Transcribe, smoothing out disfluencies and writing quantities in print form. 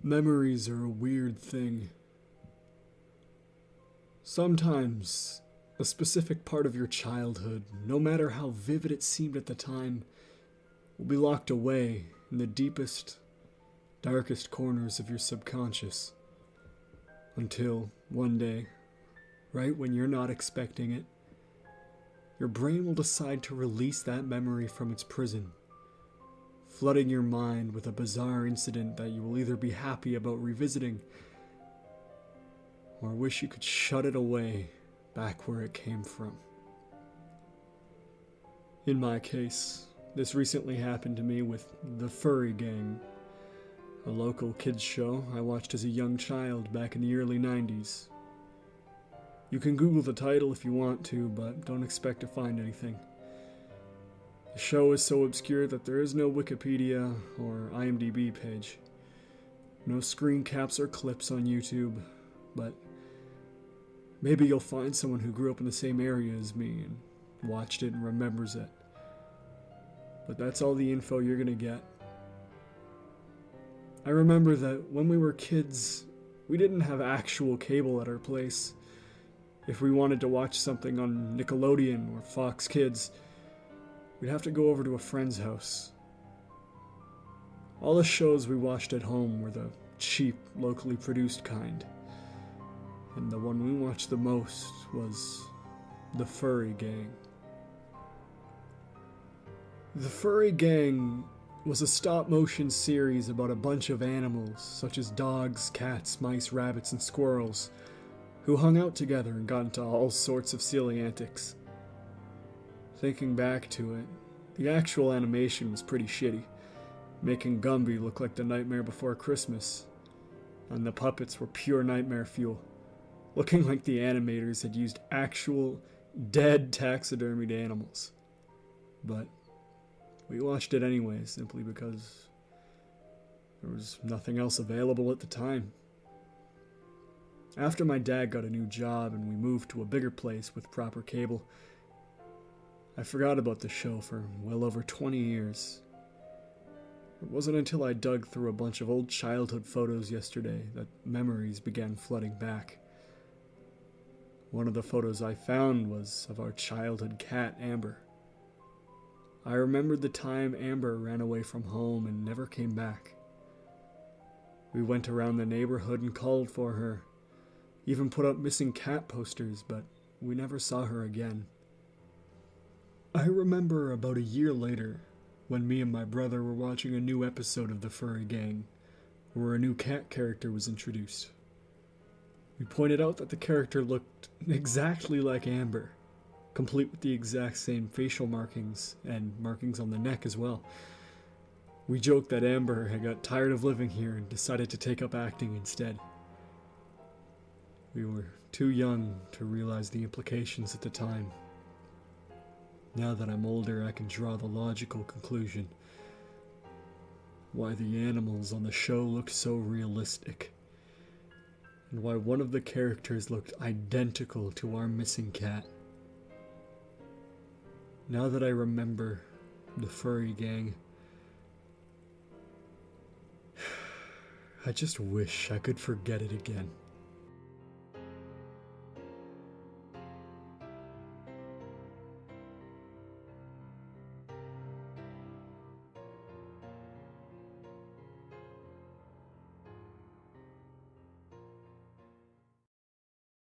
Memories are a weird thing. Sometimes, a specific part of your childhood, no matter how vivid it seemed at the time, will be locked away in the deepest, darkest corners of your subconscious. Until, one day, right when you're not expecting it, your brain will decide to release that memory from its prison, flooding your mind with a bizarre incident that you will either be happy about revisiting or wish you could shut it away back where it came from. In my case, this recently happened to me with the Furry Gang, a local kids show I watched as a young child back in the early 90s. You can Google the title if you want to, but don't expect to find anything. The show is so obscure that there is no Wikipedia or IMDb page. No screen caps or clips on YouTube, but maybe you'll find someone who grew up in the same area as me and watched it and remembers it. But that's all the info you're gonna get. I remember that when we were kids, we didn't have actual cable at our place. If we wanted to watch something on Nickelodeon or Fox Kids, we'd have to go over to a friend's house. All the shows we watched at home were the cheap, locally produced kind. And the one we watched the most was the Furry Gang. The Furry Gang was a stop-motion series about a bunch of animals, such as dogs, cats, mice, rabbits, and squirrels, who hung out together and got into all sorts of silly antics. Thinking back to it, the actual animation was pretty shitty, making Gumby look like the Nightmare Before Christmas, and the puppets were pure nightmare fuel, looking like the animators had used actual, dead taxidermied animals. But we watched it anyway, simply because there was nothing else available at the time. After my dad got a new job and we moved to a bigger place with proper cable, I forgot about the show for well over 20 years. It wasn't until I dug through a bunch of old childhood photos yesterday that memories began flooding back. One of the photos I found was of our childhood cat, Amber. I remembered the time Amber ran away from home and never came back. We went around the neighborhood and called for her, even put up missing cat posters, but we never saw her again. I remember about a year later, when me and my brother were watching a new episode of the Furry Gang, where a new cat character was introduced. We pointed out that the character looked exactly like Amber, complete with the exact same facial markings, and markings on the neck as well. We joked that Amber had got tired of living here and decided to take up acting instead. We were too young to realize the implications at the time. Now that I'm older, I can draw the logical conclusion. Why the animals on the show looked so realistic. And why one of the characters looked identical to our missing cat. Now that I remember the Furry Gang, I just wish I could forget it again.